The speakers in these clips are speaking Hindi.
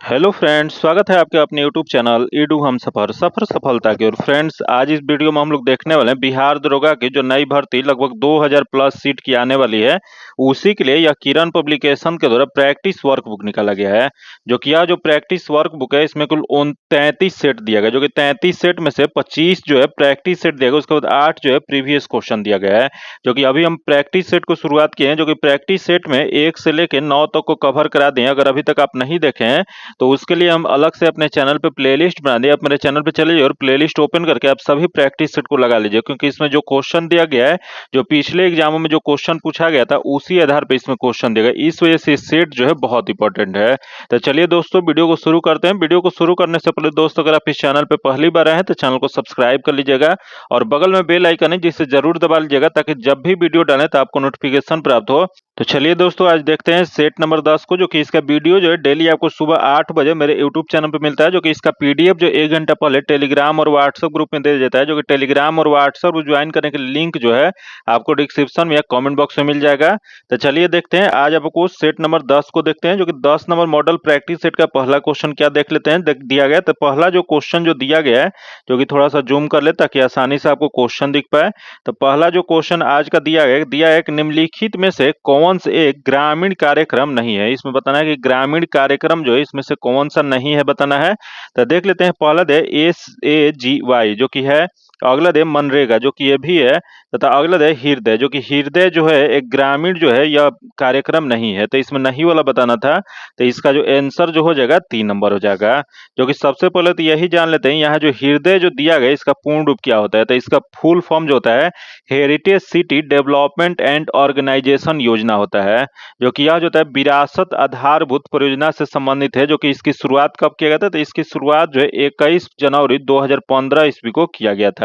हेलो फ्रेंड्स, स्वागत है आपके अपने यूट्यूब चैनल ईडू हम सफर सफर सफलता की ओर। फ्रेंड्स, आज इस वीडियो में हम लोग देखने वाले हैं बिहार दरोगा की जो नई भर्ती लगभग 2000 प्लस सीट की आने वाली है। उसी के लिए यह किरण पब्लिकेशन के द्वारा प्रैक्टिस वर्क बुक निकाला गया है। जो कि यह जो प्रैक्टिस वर्क बुक है इसमें कुल 33 सेट दिया गया, जो कि 33 सेट में से 25 जो है प्रैक्टिस सेट दिया गया, उसके बाद 8 जो है प्रीवियस क्वेश्चन दिया गया है। जो कि अभी हम प्रैक्टिस सेट को शुरुआत किए हैं, जो कि प्रैक्टिस सेट में 1 से लेकर 9 तक को कवर करा दें। अगर अभी तक आप नहीं देखे हैं तो उसके लिए हम अलग से अपने चैनल पे प्लेलिस्ट बना दिए। आप मेरे चैनल पे चले जाइए और प्लेलिस्ट ओपन करके आप सभी प्रैक्टिस सेट को लगा लीजिए, क्योंकि इसमें जो क्वेश्चन दिया गया है, जो पिछले एग्जामों में जो क्वेश्चन पूछा गया था उसी आधार पे इसमें क्वेश्चन दिया गया। इस वजह से सेट जो है बहुत इंपॉर्टेंट है। तो चलिए दोस्तों, वीडियो को शुरू करते हैं। वीडियो को शुरू करने से पहले दोस्तों, अगर आप इस चैनल पे पहली बार आए हैं तो चैनल को सब्सक्राइब कर लीजिएगा और बगल में बेल आइकन है जिसे जरूर दबा लीजिएगा, ताकि जब भी वीडियो डालें तो आपको नोटिफिकेशन प्राप्त हो। तो चलिए दोस्तों, आज देखते हैं सेट नंबर 10 को, जो कि इसका वीडियो जो है डेली आपको सुबह 8 बजे मेरे यूट्यूब चैनल पे मिलता है। जो कि इसका पीडीएफ जो 1 घंटा पहले टेलीग्राम और व्हाट्सएप ग्रुप में दे देता है। जो कि टेलीग्राम और व्हाट्सएप ज्वाइन करने के लिंक जो है आपको डिस्क्रिप्शन में या कमेंट बॉक्स में मिल जाएगा। तो चलिए देखते हैं, आज आपको सेट नंबर 10 को देखते हैं। जो कि 10 नंबर मॉडल प्रैक्टिस सेट का पहला क्वेश्चन क्या देख लेते हैं। दिया गया तो पहला जो क्वेश्चन जो दिया गया है, जो कि थोड़ा सा जूम कर ले ताकि आसानी से आपको क्वेश्चन दिख पाए। तो पहला जो क्वेश्चन आज का दिया है कि निम्नलिखित में से कौन सा एक ग्रामीण कार्यक्रम नहीं है। इसमें बताना है कि ग्रामीण कार्यक्रम जो है इसमें से कौन सा नहीं है बताना है। तो देख लेते हैं, पहला दे SAGY जो कि है, अगला दे मनरेगा जो कि ये भी है, तथा अगला दे हृदय जो कि हृदय जो है एक ग्रामीण जो है यह कार्यक्रम नहीं है। तो इसमें नहीं वाला बताना था। तो इसका जो आंसर जो हो जाएगा 3 नंबर हो जाएगा। जो कि सबसे पहले तो यही जान लेते हैं, यहाँ जो हृदय जो दिया गया इसका पूर्ण रूप क्या होता है। तो इसका फुल फॉर्म जो होता है heritage city development and organisation योजना होता है। जो कि यह जो होता है विरासत आधारभूत परियोजना से संबंधित है। जो कि इसकी शुरुआत कब किया गया था, तो इसकी शुरुआत जो है 21 जनवरी 2015 ईस्वी को किया गया था।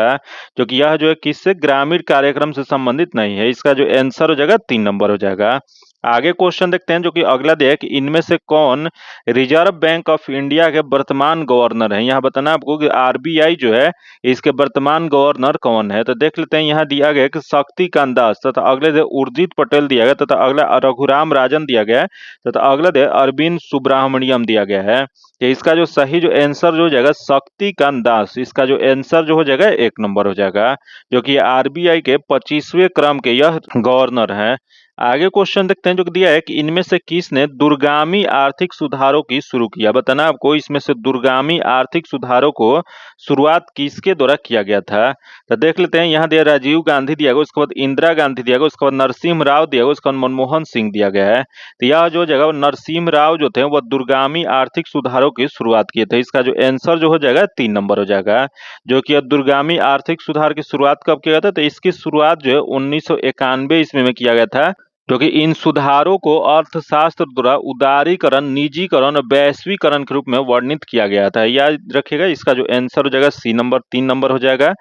जो कि यह जो है किससे, ग्रामीण कार्यक्रम से संबंधित नहीं है। इसका जो आंसर हो जाएगा 3 नंबर हो जाएगा। आगे क्वेश्चन देखते हैं, जो कि अगला दिया है कि इनमें से कौन रिजर्व बैंक ऑफ इंडिया के वर्तमान गवर्नर है। यहाँ बताना आपको कि आरबीआई जो है इसके वर्तमान गवर्नर कौन है। तो देख लेते हैं, यहाँ दिया गया कि शक्तिकांत दास, तथा अगले दे उर्जित पटेल दिया गया, तथा अगला रघुराम राजन दिया गया है, तथा अगला दे अरविंद सुब्रमण्यम दिया गया है। तो इसका जो सही जो आंसर जो हो जाएगा शक्तिकांत दास, इसका जो आंसर जो हो जाएगा 1 नंबर हो जाएगा। जो कि आरबीआई के 25वें क्रम के यह गवर्नर है। आगे क्वेश्चन देखते हैं, जो कि दिया है कि इनमें से किसने दूरगामी आर्थिक सुधारों की शुरू किया। बताना आपको इसमें से दूरगामी आर्थिक सुधारों को शुरुआत किसके द्वारा किया गया था। तो देख लेते हैं, यहाँ दिया राजीव गांधी दिया गया, उसके बाद इंदिरा गांधी दिया गया, उसके बाद नरसिम्हा राव दिया गया, उसके बाद मनमोहन सिंह दिया गया है। तो यह जो जगह नरसिम्हा राव जो थे वह दूरगामी आर्थिक सुधारों की शुरुआत किए थे। इसका जो आंसर जो हो जाएगा 3 नंबर हो जाएगा। जो कि दूरगामी आर्थिक सुधार की शुरुआत कब किया गया था, तो इसकी शुरुआत जो है 1991 ईस्वी में किया गया था। क्योंकि इन सुधारों को अर्थशास्त्र द्वारा उदारीकरण, निजीकरण और वैश्वीकरण के रूप में वर्णित किया गया था। याद रखिएगा, इसका जो आंसर हो जाएगा सी नंबर 3 नंबर हो जाएगा।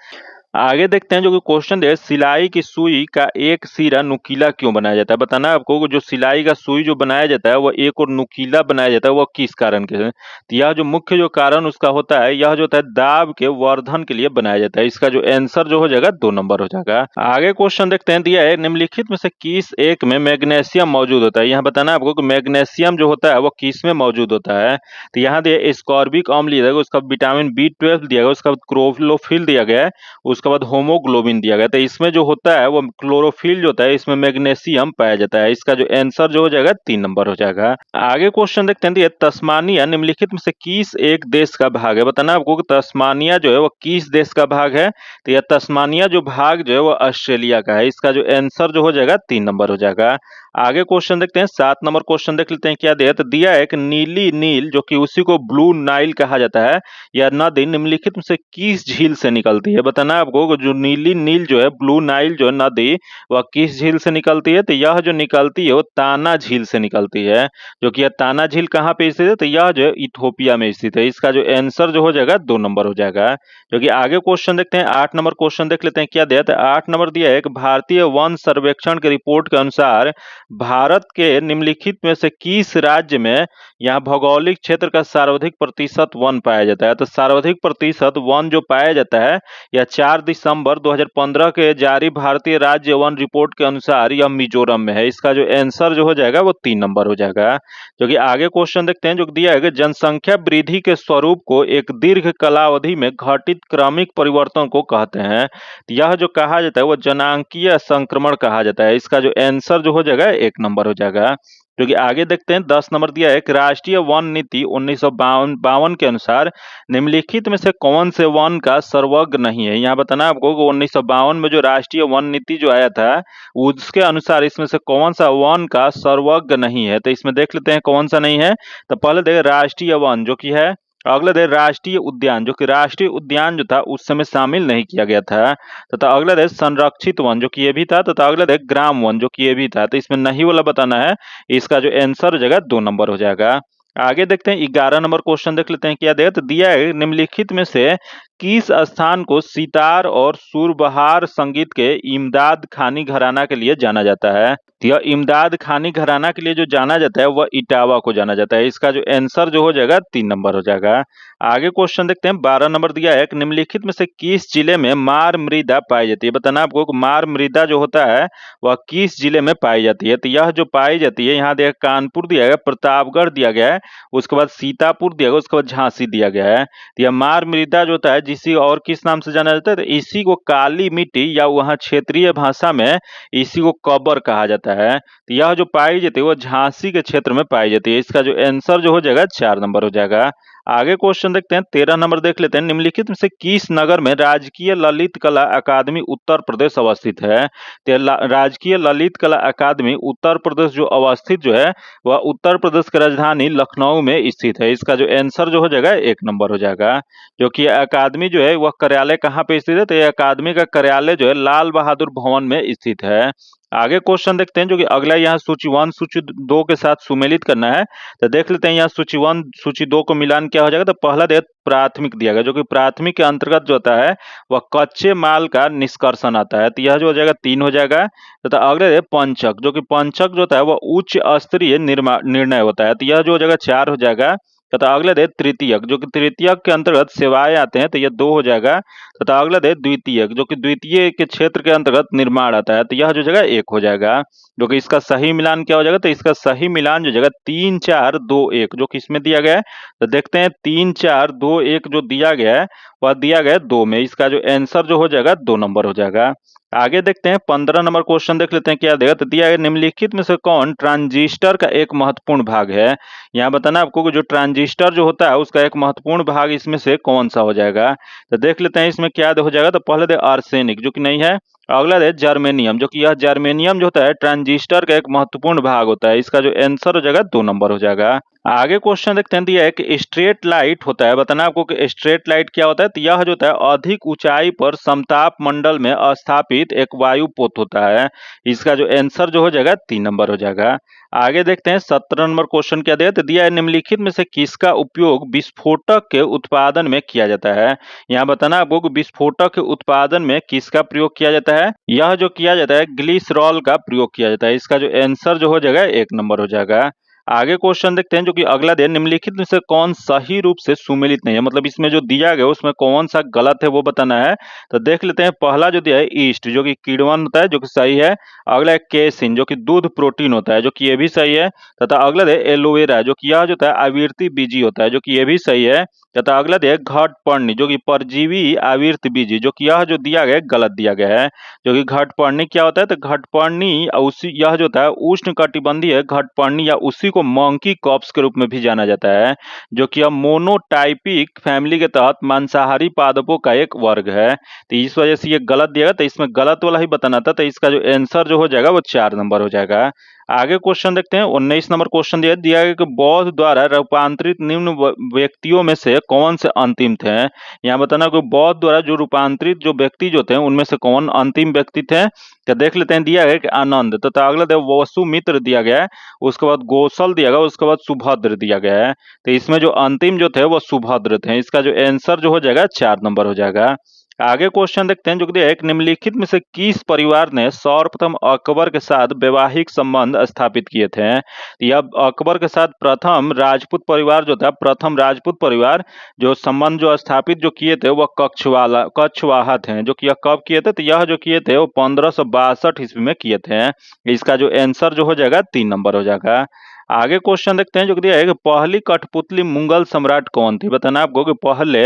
आगे देखते हैं, जो कि क्वेश्चन है सिलाई की सुई का एक सिरा नुकीला क्यों बनाया जाता है। बताना आपको जो सिलाई का सुई जो बनाया जाता है वह एक और नुकीला बनाया जाता है, वह किस कारण के है। तो यह जो मुख्य जो कारण उसका होता है, यह जो होता है दाब के वर्धन के लिए बनाया जाता है। इसका जो आंसर जो हो जाएगा 2 नंबर हो जाएगा। आगे क्वेश्चन देखते हैं, दिया है निम्नलिखित में से किस एक में मैग्नीशियम मौजूद होता है। यहाँ बताना आपको कि मैग्नीशियम जो होता है वह किस में मौजूद होता है। तो यहाँ दिया एस्कॉर्बिक अम्ल दिया गया, उसका विटामिन B12 दिया गया, उसका क्लोरोफिल दिया गया है, उसके बाद होमोग्लोबिन दिया गया। तो इसमें जो होता है वो क्लोरोफिल जो होता है, इसमें मैग्नीशियम पाया जाता है। इसका जो आंसर जो हो जाएगा 3 नंबर हो जाएगा। आगे क्वेश्चन देखते हैं, तस्मानिया निम्नलिखित में से किस एक देश का भाग है। बताना आपको कि तस्मानिया जो है वो किस देश का भाग है। तो यह तस्मानिया जो भाग जो है वो ऑस्ट्रेलिया का है। इसका जो आंसर जो हो जाएगा 3 नंबर हो जाएगा। आगे क्वेश्चन देखते हैं, 7 नंबर क्वेश्चन देख लेते हैं क्या दिया। तो दिया है कि नीली नील जो कि उसी को ब्लू नाइल कहा जाता है, यह नदी निम्नलिखित में से किस झील से निकलती है। बताना आपको जो नीली नील जो है, ब्लू नाइल जो है नदी, वह किस झील से निकलती है। तो यह जो निकलती है वो ताना झील से निकलती है। जो कि यह ताना झील कहाँ पे स्थित है, तो यह जो है इथोपिया में स्थित है। इसका जो आंसर जो हो जाएगा 2 नंबर हो जाएगा। जो कि आगे क्वेश्चन देखते हैं, 8 नंबर क्वेश्चन देख लेते हैं क्या दिया। तो 8 नंबर दिया है कि भारतीय वन सर्वेक्षण की रिपोर्ट के अनुसार भारत के निम्नलिखित में से किस राज्य में यहाँ भौगोलिक क्षेत्र का सर्वाधिक प्रतिशत वन पाया जाता है? तो सर्वाधिक प्रतिशत वन जो पाया जाता है यह 4 दिसंबर 2015 के जारी भारतीय राज्य वन रिपोर्ट के अनुसार यह मिजोरम में है। इसका जो आंसर जो हो जाएगा वो 3 नंबर हो जाएगा। जो कि आगे क्वेश्चन देखते हैं, जो दिया है कि जनसंख्या वृद्धि के स्वरूप को एक दीर्घ कालावधि में घटित क्रमिक परिवर्तन को कहते हैं। तो यह जो कहा जाता है वो जनांकीय संक्रमण कहा जाता है। इसका जो आंसर जो हो जाएगा 1 नंबर हो जाएगा। जो कि आगे देखते हैं 10 नंबर दिया है कि राष्ट्रीय वन नीति 1952 के अनुसार निम्नलिखित में से कौन से वन का सर्वज्ञ नहीं है? यहाँ बताना आपको कि 1952 में जो राष्ट्रीय वन नीति जो आया था उसके अनुसार इसमें से कौन सा वन का सर्वज्ञ नहीं है? तो इसमें देख लेते हैं कौन सा नहीं है। तो पहले देखें राष्ट्रीय वन जो कि है, अगला देश राष्ट्रीय उद्यान जो कि राष्ट्रीय उद्यान जो था उस समय शामिल नहीं किया गया था, तथा अगला देश संरक्षित वन जो कि ये भी था, तथा अगला देश ग्राम वन जो कि ये भी था। तो इसमें नहीं वाला बताना है। इसका जो आंसर हो जाएगा 2 नंबर हो जाएगा। आगे देखते हैं 11 नंबर क्वेश्चन देख लेते हैं क्या दिया। तो दिया है निम्नलिखित में से किस स्थान को सितार और सुरबहार संगीत के इमदाद खानी घराना के लिए जाना जाता है? तो यह इमदाद खानी घराना के लिए जो जाना जाता है वह इटावा को जाना जाता है। इसका जो आंसर जो हो जाएगा 3 नंबर हो जाएगा। आगे क्वेश्चन देखते हैं 12 नंबर दिया है कि निम्नलिखित में से किस जिले में मार मृदा पाई जाती है? बताना आपको कि मार मृदा जो होता है वह किस जिले में पाई जाती है? तो यह जो पाई जाती है, यहाँ दिया कानपुर दिया गया, प्रतापगढ़ दिया गया है, उसके बाद सीतापुर दिया गया, उसके बाद झांसी दिया गया है। तो यह मार मृदा जो होता है जिसी और किस नाम से जाना जाता है? तो इसी को काली मिट्टी या वहाँ क्षेत्रीय भाषा में इसी को कब्र कहा जाता है। तो यह जो पाई जाती है वो झांसी के क्षेत्र में पाई जाती है। इसका जो आंसर जो हो जाएगा 4 नंबर हो जाएगा। आगे क्वेश्चन देखते हैं 13 नंबर देख लेते हैं। निम्नलिखित में से किस नगर में राजकीय ललित कला अकादमी उत्तर प्रदेश अवस्थित है? तो राजकीय ललित कला अकादमी उत्तर प्रदेश जो अवस्थित जो है वह उत्तर प्रदेश की राजधानी लखनऊ में स्थित है। इसका जो आंसर जो हो जाएगा 1 नंबर हो जाएगा। जो कि अकादमी जो है वह कार्यालय कहाँ पे स्थित है? तो यह अकादमी का कार्यालय जो है लाल बहादुर भवन में स्थित है। आगे क्वेश्चन देखते हैं, जो कि अगला यहाँ सूची 1 सूची 2 के साथ सुमेलित करना है। तो देख लेते हैं यहाँ सूची 1 सूची 2 को मिलान क्या हो जाएगा। तो पहला देख प्राथमिक दिया गया, जो कि प्राथमिक के अंतर्गत जो होता है वह कच्चे माल का निष्कर्षण आता है। तो यह जो हो जाएगा 3 हो जाएगा। तथा अगले पंचक, जो कि पंचक जो होता है वह उच्च स्तरीय निर्णय होता है। तो यह जो हो जाएगा 4 हो जाएगा। तथा अगला दे तृतीयक, जो कि तृतीयक के अंतर्गत सेवाएं आते हैं, तो यह 2 हो जाएगा। तथा अगला दे द्वितीयक, जो कि द्वितीय के क्षेत्र के अंतर्गत निर्माण आता है, तो यह जो जगह 1 हो जाएगा। जो कि इसका सही मिलान क्या हो जाएगा? तो इसका सही मिलान जो जगह 3 4 2 1, जो कि इसमें दिया गया है। तो देखते हैं 3 4 2 1 जो दिया गया है वह दिया गया है 2 में। इसका जो आंसर जो हो जाएगा 2 नंबर हो जाएगा। आगे देखते हैं 15 नंबर क्वेश्चन देख लेते हैं क्या देगा। तो दिया है निम्नलिखित में से कौन ट्रांजिस्टर का एक महत्वपूर्ण भाग है? यहाँ बताना आपको कि जो ट्रांजिस्टर जो होता है उसका एक महत्वपूर्ण भाग इसमें से कौन सा हो जाएगा। तो देख लेते हैं इसमें क्या हो जाएगा। तो पहले दे आर्सेनिक, जो कि नहीं है। अगला है जर्मेनियम, जो कि यह जर्मेनियम जो होता है ट्रांजिस्टर का एक महत्वपूर्ण भाग होता है। इसका जो आंसर हो जाएगा 2 नंबर हो जाएगा। आगे क्वेश्चन देखते हैं, दिया है कि स्ट्रेट लाइट होता है। बताना आपको कि स्ट्रेट लाइट क्या होता है। तो यह जो होता है अधिक ऊंचाई पर समताप मंडल में स्थापित एक वायुपोत होता है। इसका जो आंसर जो हो जाएगा 3 नंबर हो जाएगा। आगे देखते हैं 17 नंबर क्वेश्चन क्या दिया। तो दिया है निम्नलिखित में से किसका उपयोग विस्फोटक के उत्पादन में किया जाता है। यहाँ बताना आपको कि विस्फोटक के उत्पादन में किसका प्रयोग किया जाता है। यह जो किया जाता है ग्लिसरॉल का प्रयोग किया जाता है। इसका जो आंसर जो हो जाएगा 1 नंबर हो जाएगा। आगे क्वेश्चन देखते हैं, जो कि अगला दे निम्नलिखित में से कौन सही रूप से सुमेलित नहीं है, मतलब इसमें जो दिया गया उसमें कौन सा गलत है वो बताना है। तो देख लेते हैं पहला जो दिया है ईस्ट, जो कि किण्वन होता है, जो कि सही है। अगला है केसिन, जो कि दूध प्रोटीन होता है, जो कि ये भी सही है। तथा अगला है एलोवेरा, जो कि यह जो होता है आवृत्ति बीजी होता है, जो कि ये भी सही है। तथा अगला है घटपर्णी, जो कि परजीवी आवृत्ति बीजी, जो कि यह जो दिया गया है गलत दिया गया है। जो कि घटपर्णी क्या होता है। तो घटपर्णी उसी यह जो होता है उष्ण कटिबंधीय घटपर्णी या उसी को मंकी कॉप्स के रूप में भी जाना जाता है, जो कि अब मोनोटाइपिक फैमिली के तहत मांसाहारी पादपों का एक वर्ग है। तो इस वजह से ये गलत दिया गया, तो इसमें गलत वाला ही बताना था। तो इसका जो आंसर जो हो जाएगा वो 4 नंबर हो जाएगा। आगे क्वेश्चन देखते हैं 19 नंबर क्वेश्चन दिया गया कि बौद्ध द्वारा रूपांतरित निम्न व्यक्तियों में से कौन से अंतिम थे। यहाँ बताना कि बौद्ध द्वारा जो रूपांतरित जो व्यक्ति जो थे उनमें से कौन अंतिम व्यक्ति थे। क्या देख लेते हैं। दिया गया कि आनंद, तो अगला वसुमित्र दिया गया है, उसके बाद गोसल दिया गया, उसके बाद सुभद्र दिया गया है। तो इसमें जो अंतिम जो थे वो सुभद्र थे। इसका जो आंसर जो हो जाएगा 4 नंबर हो जाएगा। आगे क्वेश्चन देखते हैं जो कि दिया है, एक निम्नलिखित में से किस परिवार ने सर्वप्रथम अकबर के साथ वैवाहिक संबंध स्थापित किए थे? तो यह अकबर के साथ प्रथम राजपूत परिवार जो था, प्रथम राजपूत परिवार जो संबंध जो स्थापित जो किए थे वह कछवाहा थे, जो कि यह कब किए थे? तो यह जो किए थे वो 1562 ईस्वी में किए थे। इसका जो आंसर जो हो जाएगा 3 नंबर हो जाएगा। आगे क्वेश्चन देखते हैं जो कि दिया है कि पहली कठपुतली मुगल सम्राट कौन थी? बताना आपको कि पहले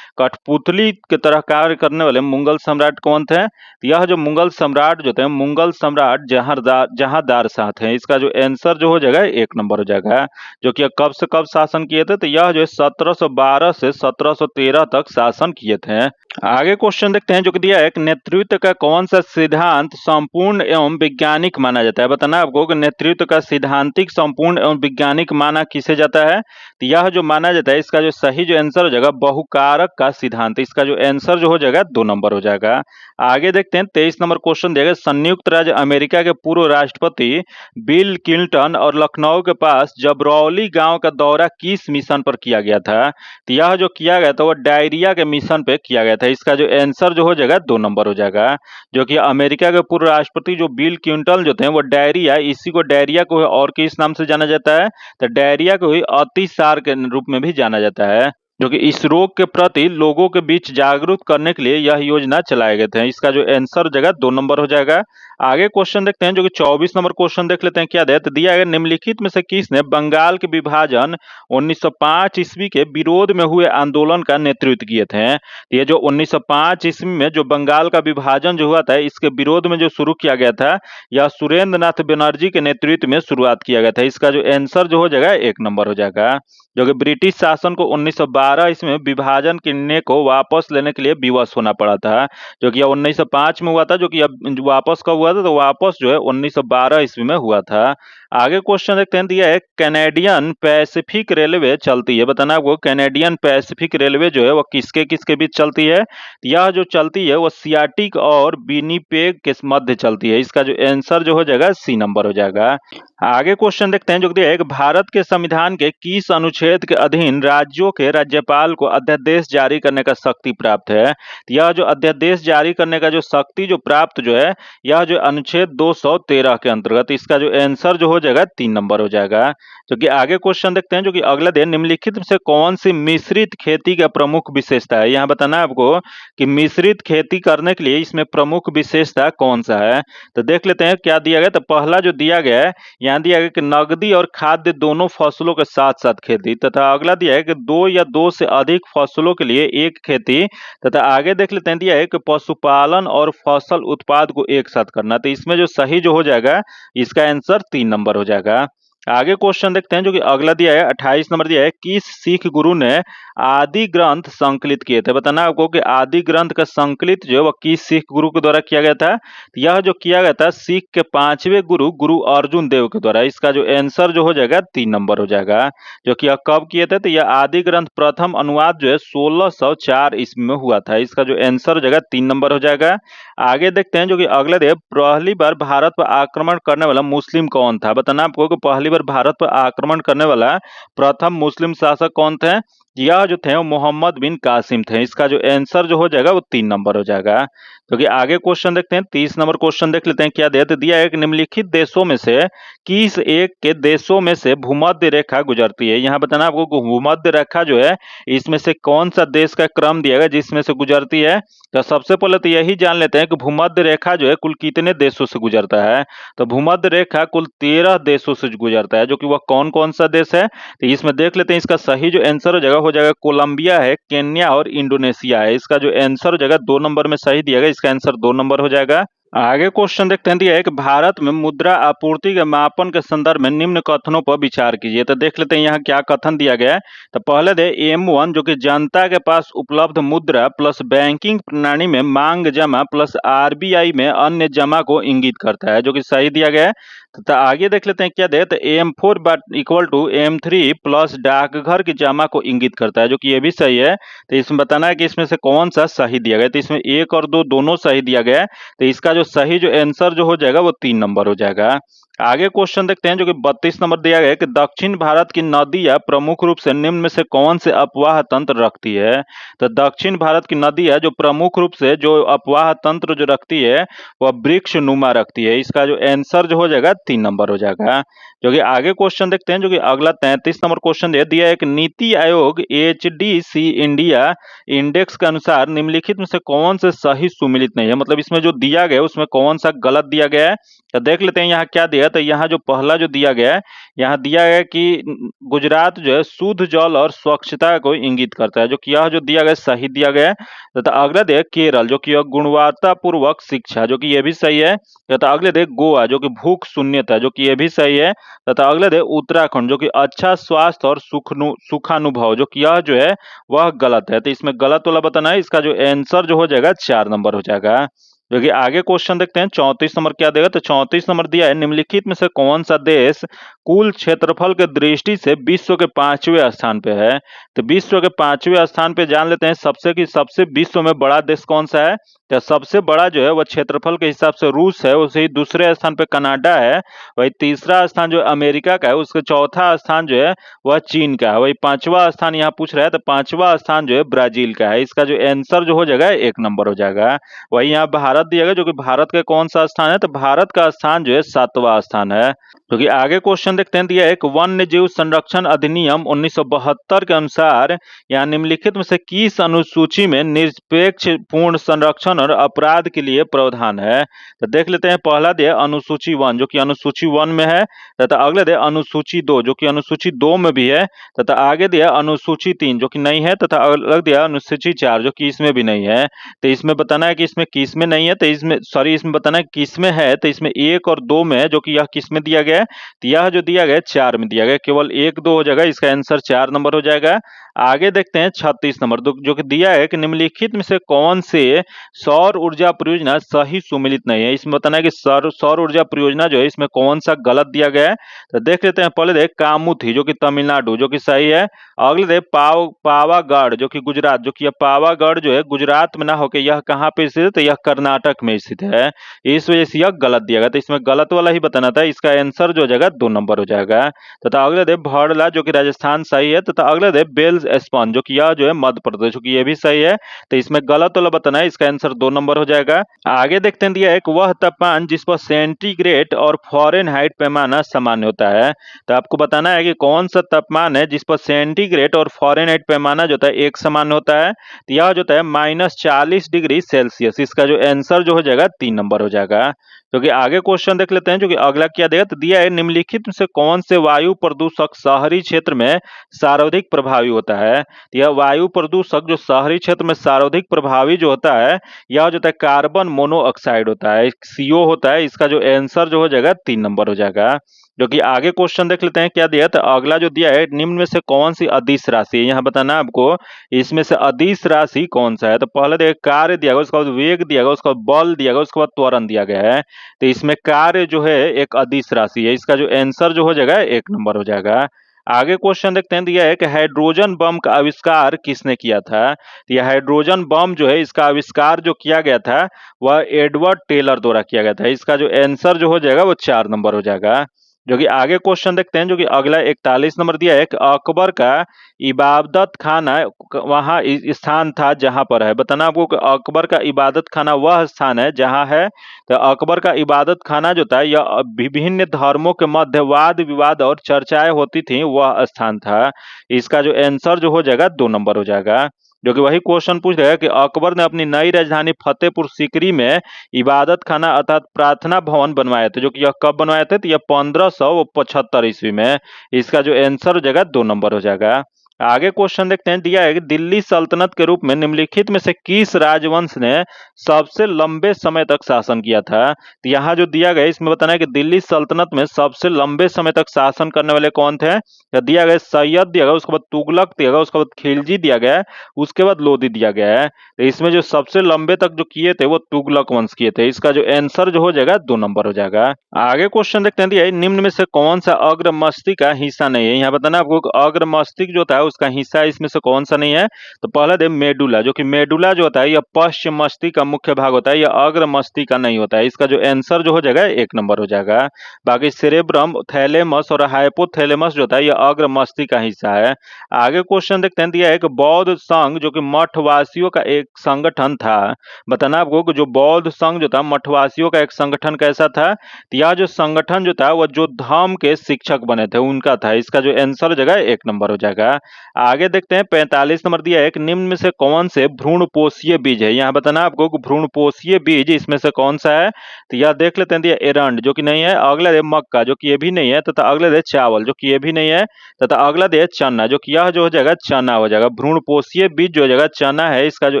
कठपुतली की तरह कार्य करने वाले मुगल सम्राट कौन थे? तो यह जो मुगल सम्राट जो थे, मुगल सम्राट जहांदार शाह थे। इसका जो आंसर जो हो जाएगा 1 नंबर हो जाएगा। जो कि कब से कब शासन किए थे? तो यह जो 1712 से 1713 तक शासन किए थे। आगे क्वेश्चन देखते हैं जो कि दिया है कि नेतृत्व का कौन सा सिद्धांत संपूर्ण एवं वैज्ञानिक माना जाता है? बताना आपको कि नेतृत्व का सिद्धांतिक संपूर्ण एवं वैज्ञानिक माना किसे जाता है? तो यह जो माना जाता है, इसका जो सही जो आंसर हो जाएगा बहुकारक का सिद्धांत। इसका जो आंसर जो हो जाएगा 2 नंबर हो जाएगा। आगे देखते हैं 23 नंबर क्वेश्चन दिया गया, संयुक्त राज्य अमेरिका के पूर्व राष्ट्रपति बिल क्लिंटन और लखनऊ के पास जबरौली गांव का दौरा किस मिशन पर किया गया था? तो यह जो किया गया था वो डायरिया के मिशन पे किया गया था। इसका जो आंसर जो हो जाएगा 2 नंबर हो जाएगा। जो कि अमेरिका के पूर्व राष्ट्रपति जो बिल क्लिंटन जो थे वो डायरिया, इसी को डायरिया को और किस नाम से जाना जाता है? तो डायरिया को ही अतिसार के रूप में भी जाना जाता है। जो कि इस रोग के प्रति लोगों के बीच जागरूक करने के लिए यह योजना चलाए गए थे। इसका जो आंसर जगह 2 नंबर हो जाएगा। आगे क्वेश्चन देखते हैं जो कि 24 नंबर क्वेश्चन देख लेते हैं क्या दिया है। तो दिया है निम्नलिखित में से किसने बंगाल के विभाजन 1905 ईस्वी के विरोध में हुए आंदोलन का नेतृत्व किए थे? तो ये जो 1905 ईस्वी में जो बंगाल का विभाजन जो हुआ था, इसके विरोध में जो शुरू किया गया था, यह सुरेंद्र नाथ बनर्जी के नेतृत्व में शुरुआत किया गया था। इसका जो आंसर जो हो जाएगा 1 नंबर हो जाएगा। जो कि ब्रिटिश शासन को 1912 इसमें विभाजन के निर्णय को वापस लेने के लिए विवश होना पड़ा था। जो कि 1905 में हुआ था, जो कि अब वापस कब हुआ था? तो वापस जो है 1912 ईस्वी में हुआ था। आगे क्वेश्चन देखते हैं, दिया है कैनेडियन पैसिफिक रेलवे चलती है। बताना आपको कैनेडियन पैसिफिक रेलवे जो है वो किसके किसके बीच चलती है? यह जो चलती है वो सियाटिक और विनिपेग के मध्य चलती है। इसका जो आंसर जो हो जाएगा C नंबर हो जाएगा। आगे क्वेश्चन देखते हैं जो कि दिया है कि भारत के संविधान के किस अनुच्छेद के अधीन राज्यों के राज्यपाल को अध्यादेश जारी करने का शक्ति प्राप्त है? तो यह जो अध्यादेश जारी करने का जो शक्ति जो प्राप्त जो है, यह जो अनुच्छेद 213 के अंतर्गत। इसका जो आंसर जो हो जाएगा 3 नंबर हो जाएगा। जो कि आगे क्वेश्चन देखते हैं जो कि अगला दिन निम्नलिखित में से कौन सी मिश्रित खेती का प्रमुख विशेषता है? यहाँ बताना है आपको कि मिश्रित खेती करने के लिए इसमें प्रमुख विशेषता कौन सा है? तो देख लेते हैं क्या दिया गया। तो पहला जो दिया गया है, यहाँ दिया गया कि नकदी और खाद्य दोनों फसलों के साथ साथ खेती, तथा अगला दिया है कि 2 या 2 से अधिक फसलों के लिए एक खेती, तथा आगे देख लेते हैं दिया है कि पशुपालन और फसल उत्पाद को एक साथ करना। तो इसमें जो सही जो हो जाएगा, इसका आंसर 3 नंबर हो जाएगा। आगे क्वेश्चन देखते हैं जो कि अगला दिया है 28 नंबर दिया है, किस सिख गुरु ने आदि ग्रंथ संकलित किए थे? बताना आपको कि आदि ग्रंथ का संकलित जो है वह किस सिख गुरु के द्वारा किया गया था? यह जो किया गया था सिख के 5वें गुरु गुरु अर्जुन देव के द्वारा। इसका जो आंसर जो हो जाएगा 3 नंबर हो जाएगा। जो कि यह कब किए थे? तो यह आदि ग्रंथ प्रथम अनुवाद जो है 1604 ईस्वी में हुआ था। इसका जो आंसर हो जाएगा 3 नंबर हो जाएगा। आगे देखते हैं जो कि अगले देव पहली बार भारत पर आक्रमण करने वाला मुस्लिम कौन था? बताना आपको कि पहली बार भारत पर आक्रमण करने वाला प्रथम मुस्लिम शासक कौन थे? यह जो थे वो मोहम्मद बिन कासिम थे। इसका जो आंसर जो हो जाएगा वो 3 नंबर हो जाएगा। क्योंकि आगे क्वेश्चन देखते हैं 30 नंबर क्वेश्चन देख लेते हैं क्या दिया। तो दिया है कि निम्नलिखित देशों में से किस एक के देशों में से भूमध्य रेखा गुजरती है? यहाँ बताना आपको भूमध्य रेखा जो है इसमें से कौन सा देश का क्रम दिया गया जिसमें से गुजरती है? तो सबसे पहले तो यही जान लेते हैं कि भूमध्य रेखा जो है कुल कितने देशों से गुजरता है। तो भूमध्य रेखा कुल 13 देशों से गुजरता है। जो कि वह कौन कौन सा देश है? तो इसमें देख लेते हैं इसका सही जो आंसर हो जाएगा कोलंबिया है, केन्या और इंडोनेशिया है। इसका जो आंसर हो जाएगा 2 नंबर में सही दिया गया, इसका आंसर 2 नंबर हो जाएगा। आगे क्वेश्चन देखते हैं दिया है कि भारत में मुद्रा आपूर्ति के मापन के संदर्भ में निम्न कथनों पर विचार कीजिए। तो देख लेते हैं यहाँ क्या कथन दिया गया है। तो पहले दे M1 जो कि जनता के पास उपलब्ध मुद्रा प्लस बैंकिंग प्रणाली में मांग जमा प्लस RBI में अन्य जमा को इंगित करता है, जो कि सही दिया गया है। तो आगे देख लेते हैं क्या दे। तो M4 equal to M3 plus डाकघर की जमा को इंगित करता है, जो कि ये भी सही है। तो इसमें बताना है कि इसमें से कौन सा सही दिया गया। तो इसमें 1 और 2 दोनों सही दिया गया है। तो इसका जो सही जो आंसर जो हो जाएगा वो 3 नंबर हो जाएगा। आगे क्वेश्चन देखते हैं जो कि 32 नंबर दिया गया है कि दक्षिण भारत की नदियां प्रमुख रूप से निम्न में से कौन से अपवाह तंत्र रखती है। तो दक्षिण भारत की नदियां जो प्रमुख रूप से जो अपवाह तंत्र जो रखती है वह वृक्ष नुमा रखती है। इसका जो आंसर जो हो जाएगा 3 नंबर हो जाएगा। जो कि आगे क्वेश्चन देखते हैं जो कि अगला 33 नंबर क्वेश्चन दिया है एक NITI Aayog HDC India index के अनुसार निम्नलिखित में से कौन से सही सुमिलित नहीं है। मतलब इसमें जो दिया गया है उसमें कौन सा गलत दिया गया है। तो देख लेते हैं यहाँ क्या दिया। तो यहाँ जो पहला जो दिया गया है, यहाँ दिया गया है कि गुजरात जो है शुद्ध जल और स्वच्छता को इंगित करता है, जो कि यह जो दिया गया है सही दिया गया है। तथा अगला दिया है केरल जो कि गुणवत्ता पूर्वक शिक्षा, जो कि यह भी सही है। तथा अगले दे गोवा जो कि भूख शून्यता, जो कि यह भी सही है। तथा अगले दे उत्तराखंड जो कि अच्छा स्वास्थ्य और सुखानुभव, जो कि यह जो है वह गलत है। तो इसमें गलत वाला बताना है। इसका जो आंसर जो हो जाएगा 4 नंबर हो जाएगा। जो कि आगे क्वेश्चन देखते हैं 34 नंबर क्या देगा। तो 34 नंबर दिया है निम्नलिखित में से कौन सा देश कुल क्षेत्रफल के दृष्टि से विश्व के 5वें स्थान पे है। तो विश्व के 5वें स्थान पे जान लेते हैं सबसे विश्व में बड़ा देश कौन सा है। तो सबसे बड़ा जो है वह क्षेत्रफल के हिसाब से रूस है, उसे ही दूसरे स्थान पे कनाडा है, वही तीसरा स्थान जो अमेरिका का है, उसके चौथा स्थान जो है वह चीन का है, वही पांचवा स्थान यहाँ पूछ रहा है तो पांचवा स्थान जो है ब्राजील का है। इसका जो आंसर जो हो जाएगा 1 नंबर हो जाएगा। वही यहाँ भारत दिया गया जो कि भारत का कौन सा स्थान है। तो भारत का स्थान जो है 7वां स्थान है। जो कि आगे क्वेश्चन देखते हैं दिया है एक वन्य जीव संरक्षण अधिनियम 1972 के अनुसार यहाँ निम्नलिखित में से किस अनुसूची में निरपेक्ष पूर्ण संरक्षण और अपराध के लिए प्रावधान है। तो देख लेते हैं पहला दिया अनुसूची 1 जो कि अनुसूची 1 में है। तथा अगले दिया अनुसूची 2 जो कि अनुसूची 2 में भी है। तथा आगे दिया अनुसूची 3 जो कि नहीं है। तथा अलग दिया अनुसूची 4 जो कि इसमें भी नहीं है। तो इसमें बताना है कि इसमें किस में नहीं है। तो इसमें बताना है किस में है। तो इसमें 1 और 2 में है, जो कि यह किस में दिया गया है। तो यह जो दिया गया है 4 में दिया गया, केवल 1 2 हो जाएगा। इसका आंसर 4 नंबर हो जाएगा। आगे देखते हैं 36 नंबर जो कि दिया है कि निम्नलिखित में से कौन से सौर ऊर्जा परियोजना सही सुमिलित नहीं है। इसमें बताना है कि सौर ऊर्जा परियोजना जो है इसमें कौन सा गलत दिया गया है। तो देख लेते हैं पहले देख कामुथी जो कि तमिलनाडु जो कि सही है। अगले देख पावागढ़ जो कि गुजरात, जो कि यह पावागढ़ जो है गुजरात में ना होकर यह कहाँ पे स्थित है। तो यह कर्नाटक में स्थित है, इस वजह से यह गलत दिया गया। तो इसमें गलत वाला ही बताना था। इसका आंसर जो हो जाएगा 2 नंबर हो जाएगा। तथा अगले देव भरला जो कि राजस्थान सही है। तथा अगले देव बेल्स स्पॉन जो कि यह जो है मध्य प्रदेश, जो कि यह भी सही है। तो इसमें गलत वाला बताना है। इसका आंसर 2 नंबर हो जाएगा। आगे देखते हैं दिया एक वह तापमान जिस पर सेंटीग्रेड और फॉरेनहाइट पैमाना सामान्य होता है। तो आपको बताना है कि कौन सा तापमान है जिस पर सेंटीग्रेड और फॉरेनहाइट पैमाना जो होता है एक समान होता है। तो यह जो होता है -40 डिग्री सेल्सियस। इसका जो आंसर जो हो जाएगा 3 नंबर हो जाएगा। जो कि आगे क्वेश्चन देख लेते हैं जो कि अगला क्या देगा। तो दिया है निम्नलिखित में से कौन से वायु प्रदूषक शहरी क्षेत्र में सर्वाधिक प्रभावी होता है। तो यह वायु प्रदूषक जो शहरी क्षेत्र में सर्वाधिक प्रभावी जो होता है यह जो होता है कार्बन मोनोऑक्साइड होता है, CO होता है। इसका जो आंसर जो हो जाएगा 3 नंबर हो जाएगा। जो कि आगे क्वेश्चन देख लेते हैं क्या दिया। तो अगला जो दिया है निम्न में से कौन सी अदिश राशि है। यहाँ बताना है आपको इसमें से अदिश राशि कौन सा है। तो पहले देखिए कार्य दिया गया, उसके बाद वेग दिया गया, उसके बाद बल दिया गया, उसके बाद त्वरण दिया गया है। तो इसमें कार्य जो है एक अदिश राशि है। इसका जो आंसर जो हो जाएगा 1 नंबर हो जाएगा। आगे क्वेश्चन देखते हैं दिया है कि हाइड्रोजन बम का आविष्कार किसने किया था। तो यह हाइड्रोजन बम जो है इसका आविष्कार जो किया गया था वह एडवर्ड टेलर द्वारा किया गया था। इसका जो आंसर जो हो जाएगा वो 4 नंबर हो जाएगा। जो कि आगे क्वेश्चन देखते हैं जो कि अगला 41 नंबर दिया है कि अकबर का इबादत खाना वहां स्थान था जहां पर है। बताना आपको कि अकबर का इबादत खाना वह स्थान है जहां है। तो अकबर का इबादत खाना जो था यह विभिन्न धर्मों के मध्य वाद विवाद और चर्चाएं होती थी, वह स्थान था। इसका जो आंसर जो हो जाएगा 2 नंबर हो जाएगा। जो कि वही क्वेश्चन पूछ रहा है कि अकबर ने अपनी नई राजधानी फतेहपुर सीकरी में इबादत खाना अर्थात प्रार्थना भवन बनवाए थे, जो कि यह कब बनवाए थे। तो यह 1575 ईस्वी में। इसका जो आंसर हो जाएगा 2 नंबर हो जाएगा। आगे क्वेश्चन देखते हैं दिया है कि दिल्ली सल्तनत के रूप में निम्नलिखित में से किस राजवंश ने सबसे लंबे समय तक शासन किया था। तो यहाँ जो दिया गया इसमें बताना है कि दिल्ली सल्तनत में सबसे लंबे समय तक शासन करने वाले कौन थे। तो दिया गया सैयद दिया गया, उसके बाद तुगलक दिया गया, उसके बाद खिलजी दिया गया, उसके बाद लोधी दिया गया है। तो इसमें जो सबसे लंबे तक जो किए थे वो तुगलक वंश किए थे। इसका जो आंसर जो हो जाएगा 2 नंबर हो जाएगा। आगे क्वेश्चन देखते हैं दिया है निम्न में से कौन सा अग्र मस्तिष्क का हिस्सा नहीं है। यहाँ बताना आपको अग्र मस्तिष्क जो था उसका हिस्सा इसमें से कौन सा नहीं है? तो पहला दे मेडुला, जो कि मेडुला जो होता है यह पश्च मस्तिष्क का मुख्य भाग होता है, यह अग्र मस्तिष्क का नहीं होता है। इसका जो आंसर जो हो जाएगा 1 नंबर हो जाएगा। बाकी सेरेब्रम, थैलेमस और हाइपोथैलेमस जो होता है यह अग्र मस्तिष्क का हिस्सा है। आगे क्वेश्चन देखते हैं, दिया है कि बौद्ध संघ जो कि मठवासियों का एक संगठन था। बताना आपको कि जो बौद्ध संघ जो था मठवासियों का एक संगठन कैसा था? तो यह जो संगठन जो था वह जो धर्म के शिक्षक बने थे उनका था। इसका जो आंसर हो जाएगा 1 नंबर हो जाएगा। आगे देखते हैं 45 नंबर दिया है कि निम्न में से कौन से भ्रूणपोषीय बीज है? यहाँ बताना आपको कि भ्रूणपोषीय बीज इसमें से कौन सा है? तो यह देख लेते हैं, दिया एरंड जो कि नहीं है, अगला दे मक्का जो कि ये भी नहीं है, तथा अगला दे चावल जो कि ये भी नहीं है, तथा अगला दे चना जो कि यह जो हो जाएगा चना हो जाएगा। भ्रूणपोषीय बीज जो हो जाएगा चना है। इसका जो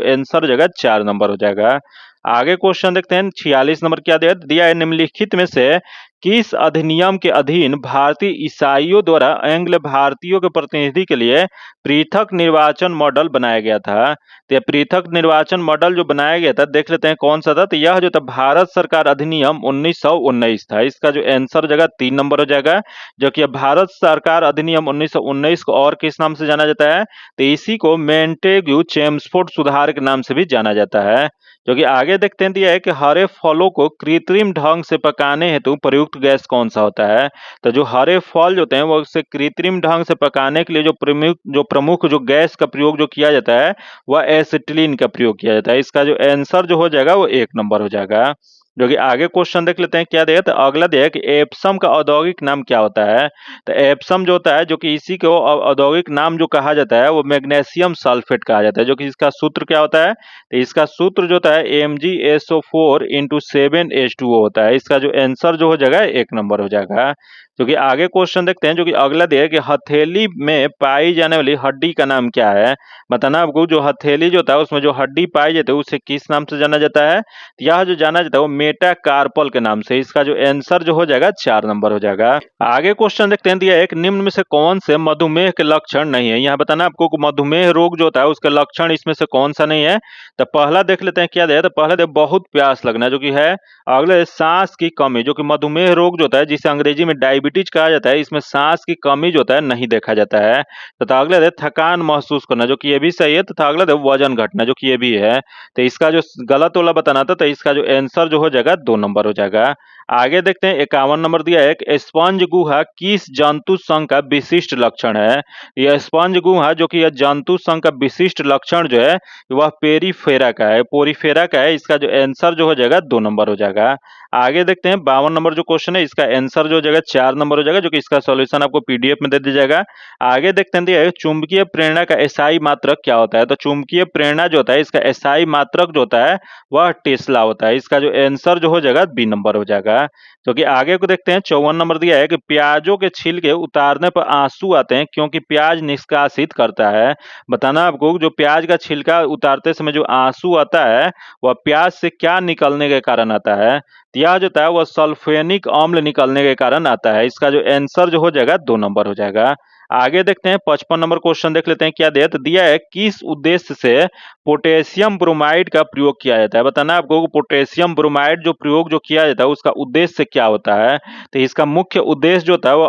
आंसर हो जाएगा 4 नंबर हो जाएगा। आगे क्वेश्चन देखते हैं 46 नंबर क्या दिया है, निम्नलिखित में से किस अधिनियम के अधीन भारतीय ईसाइयों द्वारा एंग्ल भारतीयों के प्रतिनिधि के लिए पृथक निर्वाचन मॉडल बनाया गया था? तो यह पृथक निर्वाचन मॉडल जो बनाया गया था देख लेते हैं कौन सा था। तो यह जो था भारत सरकार अधिनियम 1919 था। इसका जो आंसर हो जाएगा 3 नंबर हो जाएगा, जो कि भारत सरकार अधिनियम 1919 को और किस नाम से जाना जाता है? तो इसी को मेंटेग्यू चेम्सफोर्ड सुधार के नाम से भी जाना जाता है। जो कि आगे देखते हैं, दिया है कि हरे फलों को कृत्रिम ढंग से पकाने हेतु प्रयुक्त गैस कौन सा होता है? तो जो हरे फल जो होते हैं वो उसे कृत्रिम ढंग से पकाने के लिए जो प्रमुख जो गैस का प्रयोग जो किया जाता है वह एसिटिलीन का प्रयोग किया जाता है। इसका जो आंसर जो हो जाएगा वो 1 नंबर हो जाएगा। जो कि आगे क्वेश्चन देख लेते हैं क्या दिया, तो अगला दिया है कि एप्सम का औद्योगिक नाम क्या होता है? तो एप्सम जो होता है, जो कि इसी को औद्योगिक नाम जो कहा जाता है वो मैग्नीशियम सल्फेट कहा जाता है। जो कि इसका सूत्र क्या होता है? तो इसका सूत्र जो होता है MgSO4 × 7H2O होता है। इसका जो आंसर जो हो जाएगा 1 नंबर हो जाएगा। जो कि आगे क्वेश्चन देखते हैं, जो कि अगला दिया है कि हथेली में पाई जाने वाली हड्डी का नाम क्या है? बताना आपको, जो हथेली जो होता है उसमें जो हड्डी पाई जाती है उसे किस नाम से जाना जाता है? यह जो जाना जाता है वो मेटाकार्पल के नाम से। इसका जो आंसर जो हो जाएगा 4 नंबर हो जाएगा। आगे क्वेश्चन देखते हैं, दिया है एक निम्न में से कौन से मधुमेह के लक्षण नहीं है? यहाँ बताना आपको कि मधुमेह रोग जो होता है उसके लक्षण इसमें से कौन सा नहीं है? तो पहला देख लेते हैं क्या दिया है, तो पहला दिया बहुत प्यास लगना जो कि है। अगले सांस की कमी, जो कि मधुमेह रोग जो होता है जिसे अंग्रेजी में डायबिटीज कहा जाता है, इसमें सांस की कमी जो होता है नहीं देखा जाता है। तथा अगला है थकान महसूस करना, जो कि ये भी सही है। तथा अगला है वजन घटना, जो कि ये भी है। तो इसका जो गलत वाला बताना था, तो इसका जो आंसर जो हो जाएगा 2 नंबर हो जाएगा। आगे देखते हैं 51 नंबर दिया है कि स्पंज गुहा किस जंतु संघ का विशिष्ट लक्षण है? यह स्पंज गुहा जो कि यह जंतु संघ का विशिष्ट लक्षण जो है वह पेरीफेरा का है, पोरीफेरा का है। इसका जो आंसर जो हो जाएगा 2 नंबर हो जाएगा। आगे देखते हैं 52 नंबर जो क्वेश्चन है, इसका आंसर जो हो जाएगा 4 नंबर हो जाएगा, जो कि इसका सॉल्यूशन आपको पीडीएफ में दे दिया जाएगा। आगे देखते हैं, दिया है चुंबकीय प्रेरणा का एसआई मात्रक क्या होता है? तो चुंबकीय प्रेरणा जो होता है इसका एसआई मात्रक जो होता है वह टेस्ला होता है। इसका जो आंसर जो हो जाएगा बी नंबर हो जाएगा। जो कि आगे को देखते हैं 54 नंबर दिया है कि प्याजों के छिलके उतारने पर आंसू आते हैं क्योंकि प्याज निष्कासित करता है। बताना आपको, जो प्याज का छिलका उतारते समय जो आंसू आता है वह प्याज से क्या निकलने के कारण आता है? तो यह जो है वह सल्फेनिक अम्ल निकलने के कारण आता है। इसका जो आंसर जो हो जाएगा 2 नंबर हो जाएगा। आगे देखते हैं 55 नंबर क्वेश्चन देख लेते हैं क्या दिया, तो दिया है किस उद्देश्य से पोटेशियम ब्रोमाइड का प्रयोग किया जाता है? बताना आपको, पोटेशियम ब्रोमाइड जो प्रयोग जो किया जाता है उसका उद्देश्य क्या होता है? तो इसका मुख्य उद्देश्य जो होता है वो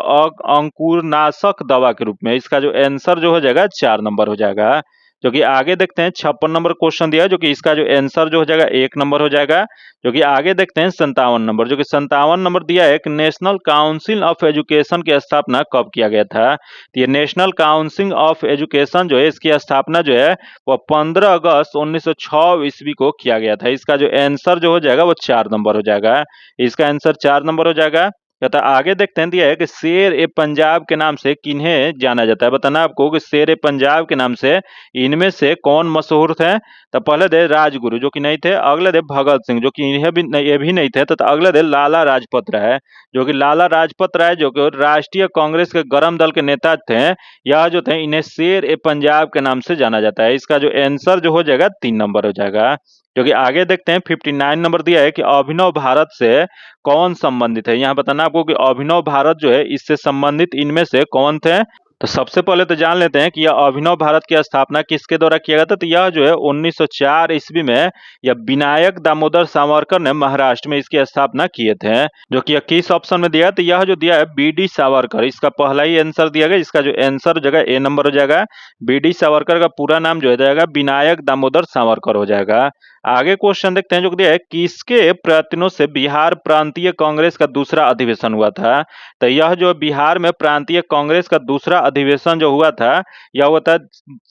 अंकुरनाशक दवा के रूप में। इसका जो आंसर जो हो जाएगा 4 नंबर हो जाएगा। जो कि आगे देखते हैं 56 नंबर क्वेश्चन दिया है, जो कि इसका जो आंसर जो हो जाएगा 1 नंबर हो जाएगा। जो कि आगे देखते हैं 57 नंबर, जो कि 57 नंबर दिया है कि नेशनल काउंसिल ऑफ एजुकेशन की स्थापना कब किया गया था? तो ये नेशनल काउंसिल ऑफ एजुकेशन जो है इसकी स्थापना जो है वो 15 अगस्त 1906 ईस्वी को किया गया था। इसका जो आंसर जो हो जाएगा वो 4 नंबर हो जाएगा। इसका आंसर 4 नंबर हो जाएगा। तथा आगे देखते हैं, दिया है कि शेर ए पंजाब के नाम से किन्हें जाना जाता है? बताना आपको कि शेर ए पंजाब के नाम से इनमें से कौन मशहूर थे? तो पहले दे राजगुरु जो कि नहीं थे, अगले दे भगत सिंह जो कि ये भी नहीं थे, तथा अगले दे लाला राजपत राय जो कि लाला राजपत राय जो कि राष्ट्रीय कांग्रेस के गरम दल के नेता थे। यह जो थे इन्हें शेर ए पंजाब के नाम से जाना जाता है। इसका जो आंसर जो हो जाएगा 3 नंबर हो जाएगा। जो कि आगे देखते हैं 59 नंबर दिया है कि अभिनव भारत से कौन संबंधित है? यहाँ बताना आपको कि अभिनव भारत जो है इससे संबंधित इनमें से कौन थे? तो सबसे पहले तो जान लेते हैं कि यह अभिनव भारत की स्थापना किसके द्वारा किया गया था। तो यह जो है 1904 ईस्वी में यह विनायक दामोदर सावरकर ने महाराष्ट्र में इसकी स्थापना किए थे। जो कि किस ऑप्शन में दिया है, तो यह जो दिया है बी.डी. सावरकर, इसका पहला ही आंसर दिया गया। इसका जो आंसर हो जाएगा ए नंबर हो जाएगा। बी.डी. सावरकर का पूरा नाम जो हो जाएगा विनायक दामोदर सावरकर हो जाएगा। आगे क्वेश्चन देखते हैं जो दिया है, किसके प्रयत्नों से बिहार प्रांतीय कांग्रेस का दूसरा अधिवेशन हुआ था। तो यह जो बिहार में प्रांतीय कांग्रेस का दूसरा अधिवेशन जो हुआ था, यह हुआ था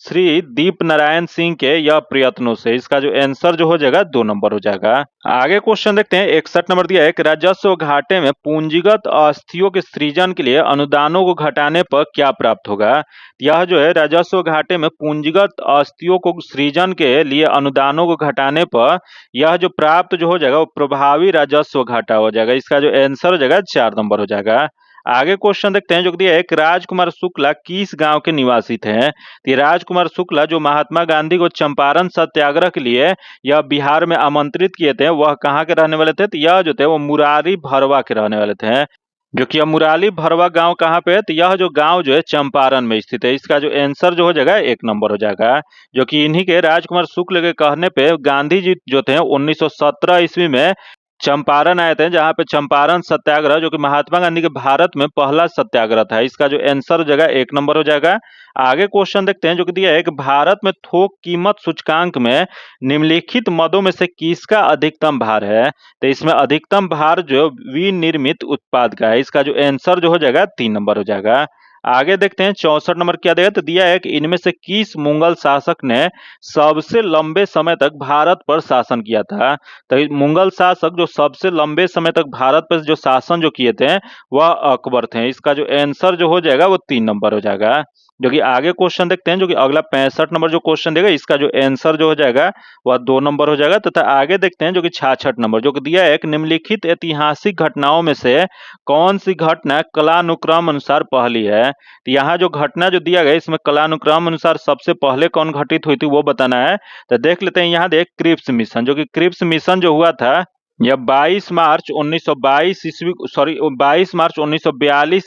श्री दीप नारायण सिंह के यह प्रयत्नों से। इसका जो आंसर जो हो जाएगा 2 नंबर हो जाएगा। आगे क्वेश्चन देखते हैं, 61 नंबर दिया है कि राजस्व घाटे में पूंजीगत अस्थियों के सृजन के लिए अनुदानों को घटाने पर क्या प्राप्त होगा। यह जो है राजस्व घाटे में पूंजीगत अस्थियों को सृजन के लिए अनुदानों को घटाने पर यह जो प्राप्त जो हो जाएगा वो प्रभावी राजस्व घाटा हो जाएगा। इसका जो आंसर हो जाएगा 4 नंबर हो जाएगा। आगे क्वेश्चन देखते हैं जो दिया है, एक राजकुमार शुक्ला किस गांव के निवासी थे। ये राजकुमार शुक्ला जो महात्मा गांधी को चंपारण सत्याग्रह के लिए यह बिहार में आमंत्रित किए थे, वह कहाँ के रहने वाले थे। तो यह जो थे वो मुरारी भरवा के रहने वाले थे। जो कि मुरारी भरवा गांव कहाँ पे है, तो यह जो गांव जो है चंपारण में स्थित है। इसका जो आंसर जो हो जाएगा 1 नंबर हो जाएगा। जो कि इन्हीं के राजकुमार शुक्ल के कहने पे गांधी जी जो थे 1917 ईस्वी में चंपारण आए थे, जहां पे चंपारण सत्याग्रह जो कि महात्मा गांधी के भारत में पहला सत्याग्रह था। इसका जो आंसर हो जाएगा 1 नंबर हो जाएगा। आगे क्वेश्चन देखते हैं जो कि दिया है कि भारत में थोक कीमत सूचकांक में निम्नलिखित मदों में से किसका अधिकतम भार है। तो इसमें अधिकतम भार जो विनिर्मित उत्पाद का है। इसका जो आंसर जो हो जाएगा 3 नंबर हो जाएगा। आगे देखते हैं 64 नंबर क्या दिया, तो दिया है कि इनमें से किस मुगल शासक ने सबसे लंबे समय तक भारत पर शासन किया था। तो मुगल शासक जो सबसे लंबे समय तक भारत पर जो शासन जो किए थे वह अकबर थे। इसका जो आंसर जो हो जाएगा वो 3 नंबर हो जाएगा। जो कि आगे क्वेश्चन देखते हैं जो कि अगला 65 नंबर जो क्वेश्चन देगा, इसका जो आंसर जो हो जाएगा वह 2 नंबर हो जाएगा। तथा आगे देखते हैं जो कि 66 नंबर जो कि दिया है कि निम्नलिखित ऐतिहासिक घटनाओं में से कौन सी घटना कालानुक्रम अनुसार पहली है। तो यहाँ जो घटना जो दिया गया इसमें कालानुक्रम अनुसार सबसे पहले कौन घटित हुई थी वो बताना है। तो देख लेते हैं, यहाँ देख क्रिप्स मिशन, जो कि क्रिप्स मिशन जो हुआ था यह 22 मार्च 1942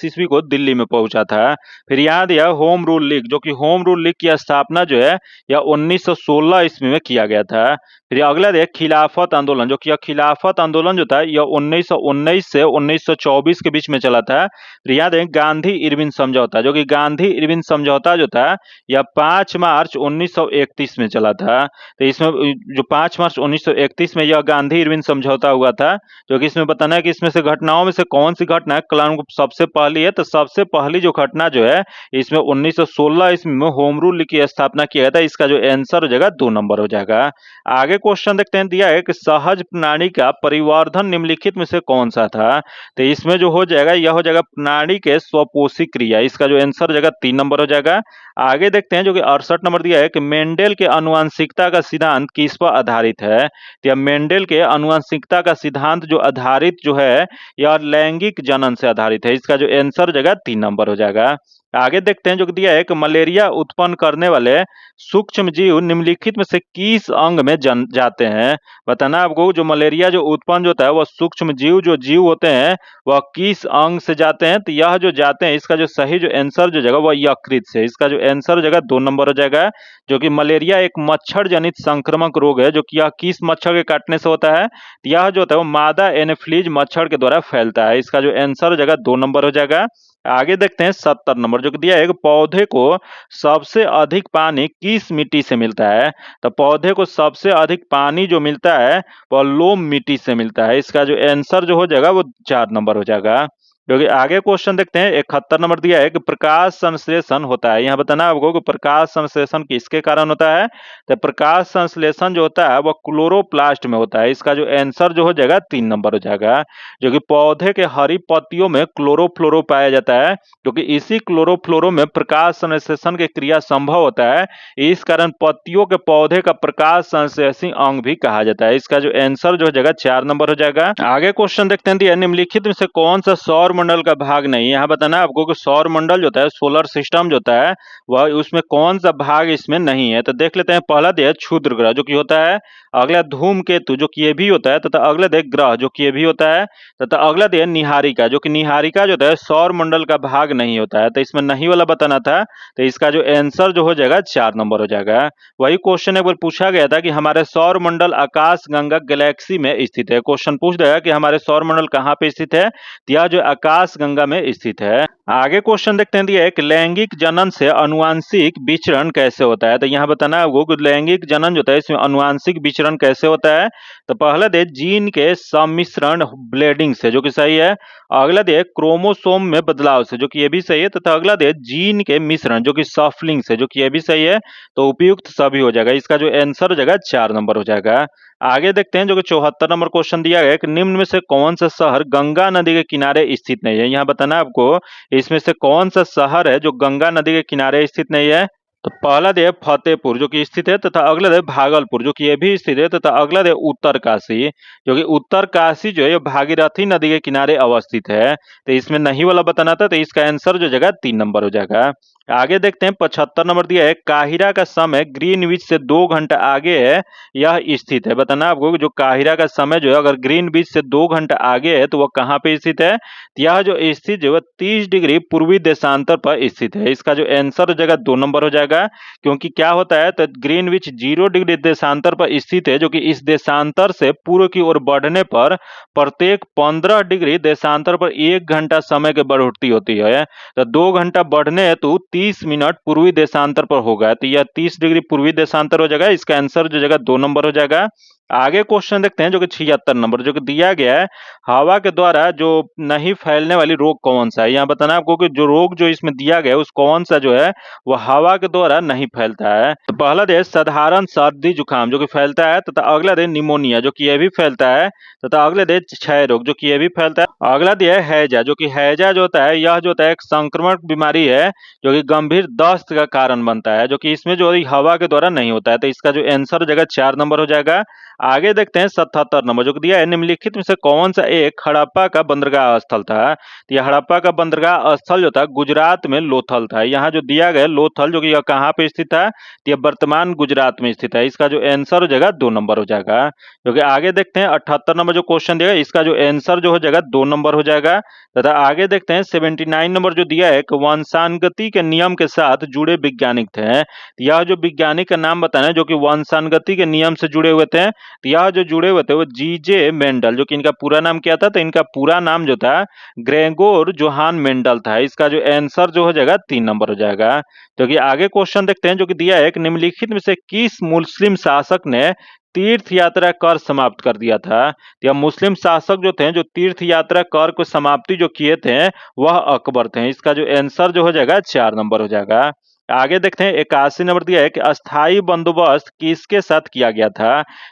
ईस्वी को दिल्ली में पहुंचा था। फिर यहाँ दिया होम रूल लीग, जो कि होम रूल लीग की स्थापना जो है यह 1916 ईस्वी में किया गया था। फिर अगला दिया खिलाफत आंदोलन, जो कि यह खिलाफत आंदोलन जो था यह 1919 से 1924 के बीच में चला था। फिर यहाँ दें गांधी इरविन समझौता, जो कि गांधी इरविन समझौता जो था यह 5 मार्च 1931 में चला था। तो इसमें जो 5 मार्च 1931 में यह गांधी इरविन समझौता हुआ था, जो कि इसमें बताना है कि इसमें से घटनाओं में से कौन सी घटना कालानुक्रम सबसे पहली है। तो सबसे पहली जो घटना जो है इसमें 1916 ईस्वी में होम रूल की स्थापना किया गया था। इसका जो आंसर हो जाएगा 2 नंबर हो जाएगा। आगे क्वेश्चन देखते हैं, दिया है कि सहज प्रणाली का परिवर्धन निम्नलिखित में से कौन सा था। तो इसमें जो हो जाएगा यह हो जाएगा प्रणाली के स्वपोषी क्रिया। इसका जो आंसर हो जाएगा 3 नंबर हो जाएगा। आगे देखते हैं जो कि 68 नंबर दिया है कि मेंडेल के आनुवंशिकता का सिद्धांत किस पर आधारित है। तो यह मेंडेल के आनुवंशिकता का सिद्धांत जो आधारित जो है यह लैंगिक जनन से आधारित है। इसका जो आंसर हो जाएगा 3 नंबर हो जाएगा। आगे देखते हैं जो दिया है कि मलेरिया उत्पन्न करने वाले सूक्ष्म जीव निम्नलिखित में से किस अंग में जाते हैं। बताना आपको, जो मलेरिया जो उत्पन्न होता है वह सूक्ष्म जीव होते हैं वह किस अंग से जाते हैं। तो यह जो जाते हैं इसका जो सही जो आंसर जो जाएगा वह यकृत से। इसका जो आंसर हो जाएगा 2 नंबर हो जाएगा। जो कि मलेरिया एक मच्छर जनित संक्रामक रोग है, जो कि यह किस मच्छर के काटने से होता है। तो यह जो होता है वो मादा एनोफिलीज मच्छर के द्वारा फैलता है। इसका जो आंसर हो जाएगा 2 नंबर हो जाएगा। आगे देखते हैं 70 नंबर जो कि दिया है कि पौधे को सबसे अधिक पानी किस मिट्टी से मिलता है। तो पौधे को सबसे अधिक पानी जो मिलता है वह लोम मिट्टी से मिलता है। इसका जो आंसर जो हो जाएगा वो 4 नंबर हो जाएगा। जो कि आगे क्वेश्चन देखते हैं 71 नंबर दिया है कि प्रकाश संश्लेषण होता है। यहाँ बताना आपको कि प्रकाश संश्लेषण किसके कारण होता है। तो प्रकाश संश्लेषण जो होता है वह क्लोरोप्लास्ट में होता है। इसका जो आंसर जो हो जाएगा 3 नंबर हो जाएगा। जो कि पौधे के हरी पत्तियों में क्लोरोफ्लोरो पाया जाता है, क्योंकि इसी क्लोरोफ्लोरो में प्रकाश संश्लेषण की क्रिया संभव होता है। इस कारण पत्तियों के पौधे का प्रकाश संश्लेषी अंग भी कहा जाता है। इसका जो आंसर जो हो जाएगा 4 नंबर हो जाएगा। आगे क्वेश्चन देखते हैं, निम्नलिखित में से कौन सा सौर मंडल का भाग नहीं। यहाँ बताना आपको कि सौर मंडल जो होता है, सोलर सिस्टम जो होता है, वह उसमें कौन सा भाग इसमें नहीं है। तो देख लेते हैं। पहला दिया है क्षुद्र ग्रह जो कि होता है, अगला धूमकेतु जो कि ये भी होता है, तथा अगला दिया ग्रह जो कि ये भी होता है, तथा अगला दिया निहारिका जो कि निहारिका जो होता है सौर मंडल का भाग नहीं होता है। तो इसमें नहीं वाला बताना था। तो इसका जो आंसर जो हो जाएगा 4 नंबर हो जाएगा। वही क्वेश्चन एक बार पूछा गया था कि हमारे सौर मंडल आकाश गंगा गैलेक्सी में स्थित है। क्वेश्चन पूछ देगा कि हमारे सौर मंडल कहाँ पे स्थित है, तो यह जो आकाश गंगा में स्थित है। आगे क्वेश्चन देखते हैं। दिया है कि लैंगिक जनन से अनुवांशिक विचरण कैसे होता है। तो यहाँ बताना है आपको कि लैंगिक जनन जो होता है इसमें अनुवांशिक विचरण कैसे होता है। तो पहला दे जीन के सम्मिश्रण ब्लेडिंग से जो कि सही है। अगला दे क्रोमोसोम में बदलाव से जो कि ये भी सही है, तथा अगला दे जीन के मिश्रण जो कि सफलिंग से जो कि ये भी सही है। तो उपयुक्त सभी हो जाएगा। इसका जो आंसर हो जाएगा 4 नंबर हो जाएगा। आगे देखते हैं जो कि 74 नंबर क्वेश्चन दिया गया है कि निम्न में से कौन सा शहर गंगा नदी के किनारे स्थित नहीं है। यहाँ बताना आपको इसमें से कौन सा शहर है जो गंगा नदी के किनारे स्थित नहीं है। तो पहला दे फतेहपुर जो कि स्थित है, तथा अगला दे भागलपुर जो कि ये भी स्थित है, तथा अगला दे उत्तरकाशी जो कि उत्तरकाशी जो है ये भागीरथी नदी के किनारे अवस्थित है। तो इसमें नहीं वाला बताना था। तो इसका आंसर जो जगह 3 नंबर हो जाएगा। आगे देखते हैं। 75 नंबर दिया है काहिरा का समय ग्रीनविच से 2 घंटा आगे है, यह स्थित है। बताना आपको कि जो काहिरा का समय जो है अगर ग्रीनविच से 2 घंटा आगे है तो वह कहाँ पे स्थित है। तो यह जो स्थित जो है 30 डिग्री पूर्वी देशांतर पर स्थित है। इसका जो आंसर हो जाएगा 2 नंबर हो जाएगा। क्योंकि क्या होता है, तो ग्रीनविच 0 डिग्री देशांतर पर स्थित है, जो कि इस देशांतर से पूर्व की ओर बढ़ने पर प्रत्येक 15 डिग्री देशांतर पर 1 घंटा समय की बढ़ोतरी होती है। तो 2 घंटा बढ़ने हेतु 30 मिनट पूर्वी देशांतर पर होगा। तो यह 30 डिग्री पूर्वी देशांतर हो जाएगा। इसका आंसर जो जगह 2 नंबर हो जाएगा। आगे क्वेश्चन देखते हैं जो कि 76 नंबर जो कि दिया गया है, हवा के द्वारा जो नहीं फैलने वाली रोग कौन सा है। यहाँ बताना आपको कि जो रोग जो इसमें दिया गया है उस कौन सा जो है वह हवा के द्वारा नहीं फैलता है। तो पहला दे साधारण सर्दी जुकाम जो कि फैलता है, तथा अगला दे निमोनिया जो कि यह भी फैलता है, तथा अगले दे क्षय रोग जो कि यह भी फैलता है। अगला दे है हैजा जो कि हैजा जो होता है यह जो होता है एक संक्रमण बीमारी है जो कि गंभीर दस्त का कारण बनता है, जो कि इसमें जो हवा के द्वारा नहीं होता है। तो इसका जो आंसर हो जाएगा 4 नंबर हो जाएगा। आगे देखते हैं 77 नंबर जो कि दिया है निम्नलिखित में से कौन सा एक हड़प्पा का बंदरगाह स्थल था। तो यह हड़प्पा का बंदरगाह स्थल जो था गुजरात में लोथल था। यहाँ जो दिया गया लोथल जो कि यह कहाँ पे स्थित था, तो यह वर्तमान गुजरात में स्थित है। इसका जो आंसर हो जाएगा 2 नंबर हो जाएगा। जो कि आगे देखते हैं 78 नंबर जो क्वेश्चन दिया है इसका जो आंसर जो हो जाएगा 2 नंबर हो जाएगा। तथा आगे देखते हैं 79 नंबर जो दिया है कि वंशानुगति के नियम के साथ जुड़े वैज्ञानिक थे। यह जो वैज्ञानिक का नाम बताना है जो कि वंशानुगति के नियम से जुड़े हुए थे, तो यह जो जुड़े हुए थे वो जीजे मेंडल जो कि इनका पूरा नाम क्या था, तो इनका पूरा नाम जो था ग्रेगोर जोहान मेंडल था। इसका जो आंसर जो हो जाएगा 3 नंबर हो जाएगा। जो कि आगे क्वेश्चन देखते हैं जो कि दिया है कि निम्नलिखित में से किस मुस्लिम शासक ने तीर्थ यात्रा कर समाप्त कर दिया था। या मुस्लिम शासक जो थे जो तीर्थ यात्रा कर को समाप्ति जो किए थे वह अकबर थे। इसका जो आंसर जो हो जाएगा 4 नंबर हो जाएगा। आगे देखते हैं 81 नंबर दिया है कि अस्थाई बंदोबस्त किसके साथ किया गया था।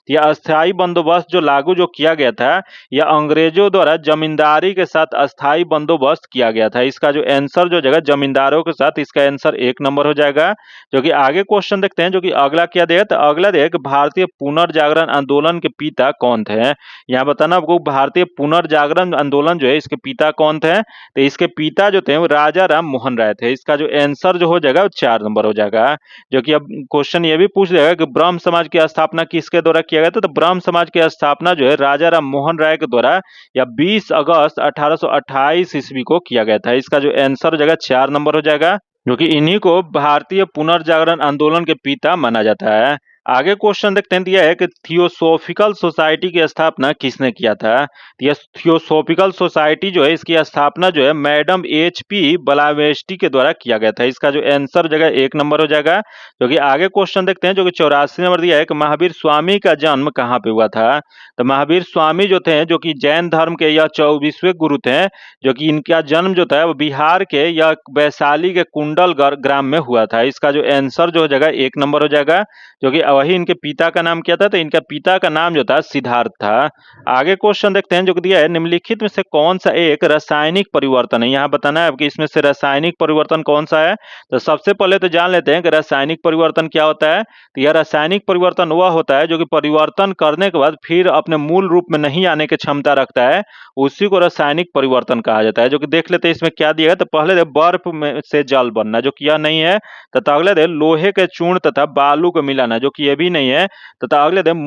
यह अस्थाई बंदोबस्त जो लागू जो किया गया था यह अंग्रेजों द्वारा जमींदारी के साथ अस्थाई बंदोबस्त किया गया था। इसका जो आंसर जो जगह जमींदारों के साथ, इसका आंसर 1 नंबर हो जाएगा। जो कि आगे क्वेश्चन देखते हैं जो कि अगला क्या दिया, तो अगला दिया कि भारतीय पुनर्जागरण आंदोलन के पिता कौन थे। यहाँ बताना आपको भारतीय पुनर्जागरण आंदोलन जो है इसके पिता कौन थे। तो इसके पिता जो थे वो राजा राम मोहन राय थे। इसका जो आंसर जो हो जाएगा 4 नंबर हो जाएगा। जो कि अब क्वेश्चन ये भी पूछ देगा कि ब्रह्म समाज की स्थापना किसके द्वारा किया गया था। तो ब्रह्म समाज की स्थापना जो है राजा राम मोहन राय के द्वारा या 20 अगस्त 1828 ईस्वी को किया गया था। इसका जो आंसर हो जाएगा 4 नंबर हो जाएगा। जो कि इन्हीं को भारतीय पुनर्जागरण आंदोलन के पिता माना जाता है। आगे क्वेश्चन देखते हैं दिया है कि थियोसॉफिकल सोसाइटी की स्थापना किसने किया था। यह थियोसॉफिकल सोसाइटी जो है इसकी स्थापना जो है मैडम HP ब्लावेस्टी के द्वारा किया गया था। इसका जो आंसर जगह 1 नंबर हो जाएगा। जो कि आगे क्वेश्चन देखते हैं जो कि 84 नंबर दिया है कि महावीर स्वामी का जन्म कहाँ पे हुआ था। तो महावीर स्वामी जो थे जो कि जैन धर्म के यह 24वें गुरु थे, जो कि इनका जन्म जो था वो बिहार के या वैशाली के कुंडल ग्राम में हुआ था। इसका जो आंसर जो हो जाएगा 1 नंबर हो जाएगा। जो कि वही इनके पिता का नाम क्या था, तो इनका पिता का नाम जो था सिद्धार्थ था। आगे क्वेश्चन देखते हैं जो दिया है, निम्नलिखित में से कौन सा एक रासायनिक परिवर्तन है। यहाँ बताना है आपकी इसमें से रासायनिक परिवर्तन कौन सा है। तो सबसे पहले तो जान लेते हैं कि रासायनिक परिवर्तन क्या होता है। तो यह रासायनिक परिवर्तन वह होता है जो कि परिवर्तन करने के बाद फिर अपने मूल रूप में नहीं आने की क्षमता रखता है, उसी को रासायनिक परिवर्तन कहा जाता है। जो कि देख लेते हैं इसमें क्या दिया है। तो पहले बर्फ में से जल बनना, जो कि यह नहीं है। तथा अगले दिन लोहे के चूर्ण तथा बालू को मिलाना, जो कि यह भी नहीं है। तथा अगले दिन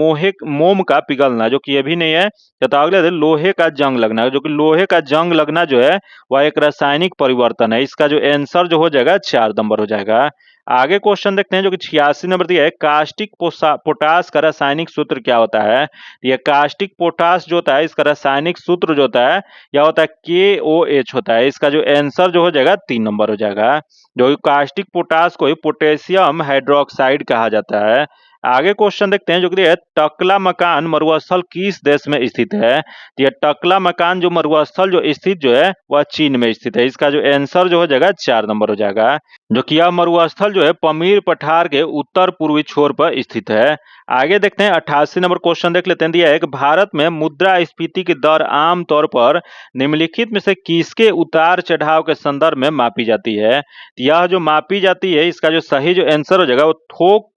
मोम का पिघलना, जो कि यह भी नहीं है। तथा अगले दिन लोहे का जंग लगना, जो कि लोहे का जंग लगना जो है वह एक रासायनिक परिवर्तन है। इसका जो आंसर जो हो जाएगा 4 नंबर हो जाएगा। आगे क्वेश्चन देखते हैं जो कि 86 नंबर दिया है, कास्टिक पोटास का रासायनिक सूत्र क्या होता है। यह कास्टिक पोटास जो होता है इसका रासायनिक सूत्र जो होता है यह होता है KOH होता है। इसका जो आंसर जो हो जाएगा 3 नंबर हो जाएगा। जो कास्टिक पोटास को पोटेशियम हाइड्रोक्साइड कहा जाता है। आगे क्वेश्चन देखते हैं जो कि है, टकला मकान मरुस्थल किस देश में स्थित है। तो यह टकला मकान जो मरुस्थल जो स्थित जो है वह चीन में स्थित है। इसका जो आंसर जो हो जाएगा 4 नंबर हो जाएगा। जो कि यह मरुस्थल जो है पमीर पठार के उत्तर पूर्वी छोर पर स्थित है। आगे देखते हैं 88 नंबर क्वेश्चन देख लेते हैं। दिया है कि भारत में मुद्रास्फीति की दर आमतौर पर निम्नलिखित में से किसके उतार चढ़ाव के संदर्भ में मापी जाती है। यह जो मापी जाती है इसका जो सही जो आंसर हो जाएगा वो थोक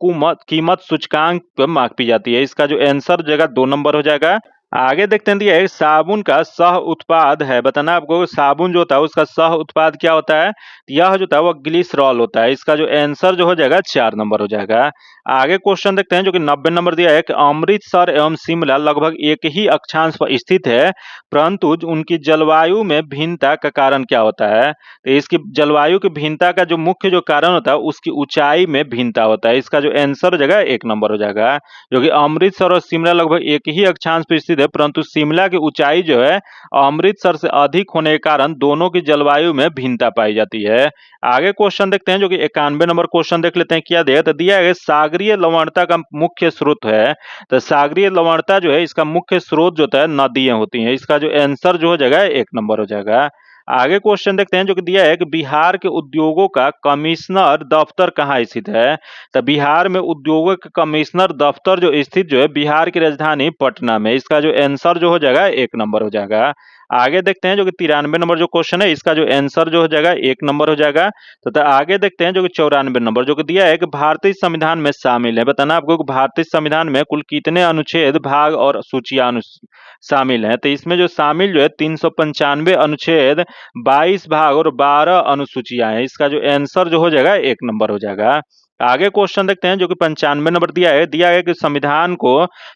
कीमत सूचकांक पर मापी जाती है। इसका जो आंसर हो जाएगा 2 नंबर हो जाएगा। आगे देखते हैं दिया है साबुन का सह उत्पाद है, बताना आपको साबुन जो होता है उसका सह उत्पाद क्या होता है। यह जो होता है वो ग्लिसरॉल होता है। इसका जो आंसर जो हो जाएगा 4 नंबर हो जाएगा। आगे क्वेश्चन देखते हैं जो कि 90 नंबर दिया है कि अमृतसर एवं शिमला लगभग एक ही अक्षांश पर स्थित है, परंतु उनकी जलवायु में भिन्नता का कारण क्या होता है। तो इसकी जलवायु की भिन्नता का जो मुख्य जो कारण होता है उसकी ऊंचाई में भिन्नता होता है। इसका जो आंसर हो जाएगा 1 नंबर हो जाएगा। जो कि अमृतसर और शिमला लगभग एक ही अक्षांश पर स्थित है, परंतु शिमला की ऊंचाई जो है अमृतसर से अधिक होने के कारण दोनों की जलवायु में भिन्नता पाई जाती है। आगे क्वेश्चन देखते हैं जो कि 91 नंबर क्वेश्चन देख लेते हैं क्या दिया। तो दिया है सागरीय लवणता का मुख्य स्रोत है। तो सागरीय लवणता जो है इसका मुख्य स्रोत जो होता है नदियां होती हैं। इसका जो आंसर जो हो जाएगा 1 नंबर हो जाएगा। आगे क्वेश्चन देखते हैं जो कि दिया है कि बिहार के उद्योगों का कमिश्नर दफ्तर कहाँ स्थित है। तो बिहार में उद्योगों के कमिश्नर दफ्तर जो स्थित जो है बिहार की राजधानी पटना में। इसका जो आंसर जो हो जाएगा 1 नंबर हो जाएगा। आगे देखते हैं जो कि 93 नंबर जो क्वेश्चन है इसका जो आंसर जो हो जाएगा 1 नंबर हो जाएगा। तो आगे देखते हैं जो कि 94 नंबर जो कि दिया है कि भारतीय संविधान में शामिल है, बताना आपको कि भारतीय संविधान में कुल कितने अनुच्छेद भाग और सूचियां शामिल हैं। तो इसमें जो शामिल जो है 395 अनुच्छेद, 22 भाग और 12 अनुसूचियां हैं। इसका जो आंसर जो हो जाएगा 1 नंबर हो जाएगा। आगे क्वेश्चन देखते हैं जो कि 95 नंबर दिया है कि संविधान को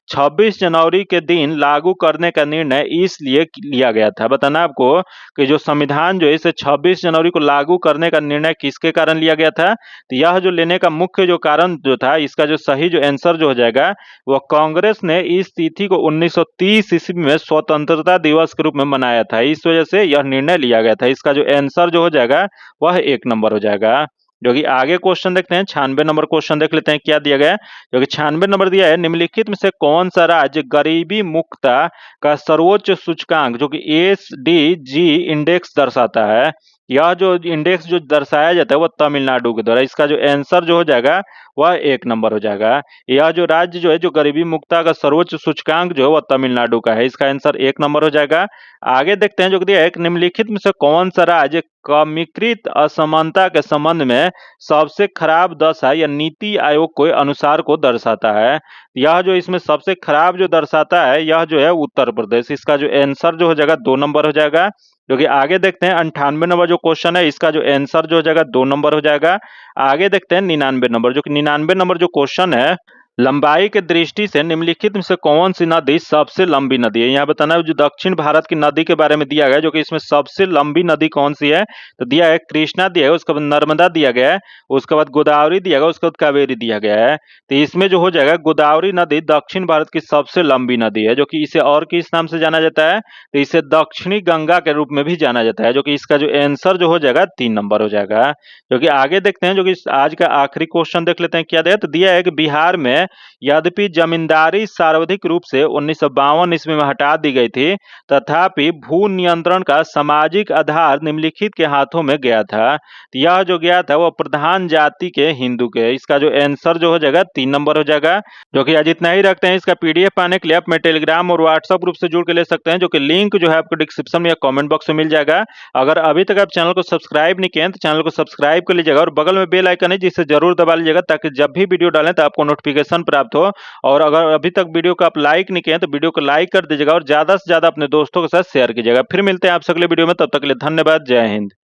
26 जनवरी के दिन लागू करने का निर्णय इसलिए लिया गया था। बताना आपको कि जो संविधान जो है इसे 26 जनवरी को लागू करने का निर्णय किसके कारण लिया गया था। तो यह जो लेने का मुख्य जो कारण जो था इसका जो सही जो आंसर जो हो जाएगा वह कांग्रेस ने इस तिथि को 1930 ईस्वी में स्वतंत्रता दिवस के रूप में मनाया था, इस वजह से यह निर्णय लिया गया था। इसका जो आंसर जो हो जाएगा वह 1 नंबर हो जाएगा। जो कि आगे क्वेश्चन देखते हैं 96 नंबर क्वेश्चन देख लेते हैं क्या दिया गया है। जो कि 96 नंबर दिया है, निम्नलिखित में से कौन सा राज्य गरीबी मुक्तता का सर्वोच्च सूचकांक जो कि SDG इंडेक्स दर्शाता है। यह जो इंडेक्स जो दर्शाया जाता है वह तमिलनाडु के द्वारा। इसका जो आंसर जो हो जाएगा वह 1 नंबर हो जाएगा। यह जो राज्य जो है जो गरीबी मुक्तता का सर्वोच्च सूचकांक जो है वह तमिलनाडु का है। इसका आंसर 1 नंबर हो जाएगा। आगे देखते हैं जो कि दिया है, निम्नलिखित में से कौन सा राज्य कमीकृत असमानता के संबंध में सबसे खराब दशा या नीति आयोग के अनुसार को दर्शाता है। यह जो इसमें सबसे खराब जो दर्शाता है यह जो है उत्तर प्रदेश। इसका जो आंसर जो हो जाएगा 2 नंबर हो जाएगा। जो कि आगे देखते हैं 98 नंबर जो क्वेश्चन है इसका जो आंसर जो हो जाएगा 2 नंबर हो जाएगा। आगे देखते हैं 99 नंबर जो कि 99 नंबर जो क्वेश्चन है, लंबाई के दृष्टि से निम्नलिखित में से कौन सी नदी सबसे लंबी नदी है। यहाँ बताना है जो दक्षिण भारत की नदी के बारे में दिया गया है, जो कि इसमें सबसे लंबी नदी कौन सी है। तो दिया है कृष्णा दिया है, उसके बाद नर्मदा दिया गया है, उसके बाद गोदावरी दिया गया, उसके बाद कावेरी दिया गया है। तो इसमें जो हो जाएगा गोदावरी नदी दक्षिण भारत की सबसे लंबी नदी है, जो कि इसे और किस नाम से जाना जाता है। तो इसे दक्षिणी गंगा के रूप में भी जाना जाता है। जो कि इसका जो आंसर जो हो जाएगा 3 नंबर हो जाएगा। जो कि आगे देखते हैं जो कि आज का आखिरी क्वेश्चन देख लेते हैं क्या दिया। तो दिया है कि बिहार में है। यद्यपि जमींदारी सर्वाधिक रूप से 1952 ईस्वी में हटा दी गई थी, तथापि भू नियंत्रण का सामाजिक आधार निम्नलिखित के हाथों में गया था। तो यह जो गया था वो प्रधान जाति के हिंदू के। इसका जो आंसर जो हो जाएगा 3 नंबर हो जाएगा। जो कि आज इतना ही रखते हैं। इसका पीडीएफ पाने के लिए आप में टेलीग्राम और व्हाट्सएप ग्रुप से जुड़ के ले सकते हैं, जो कि लिंक जो है आपको डिस्क्रिप्शन में या कमेंट बॉक्स में मिल जाएगा। अगर अभी तक आप चैनल को सब्सक्राइब नहीं किए हैं तो चैनल को सब्सक्राइब कर लीजिएगा और बगल में बेल आइकन है जिसे जरूर दबा लीजिएगा, ताकि जब भी वीडियो डालें तो आपको नोटिफिकेशन प्राप्त हो। और अगर अभी तक वीडियो को आप लाइक नहीं किए तो वीडियो को लाइक कर दीजिएगा और ज्यादा से ज्यादा अपने दोस्तों के साथ शेयर कीजिएगा। फिर मिलते हैं आपसे अगले वीडियो में, तब तक के लिए धन्यवाद। जय हिंद।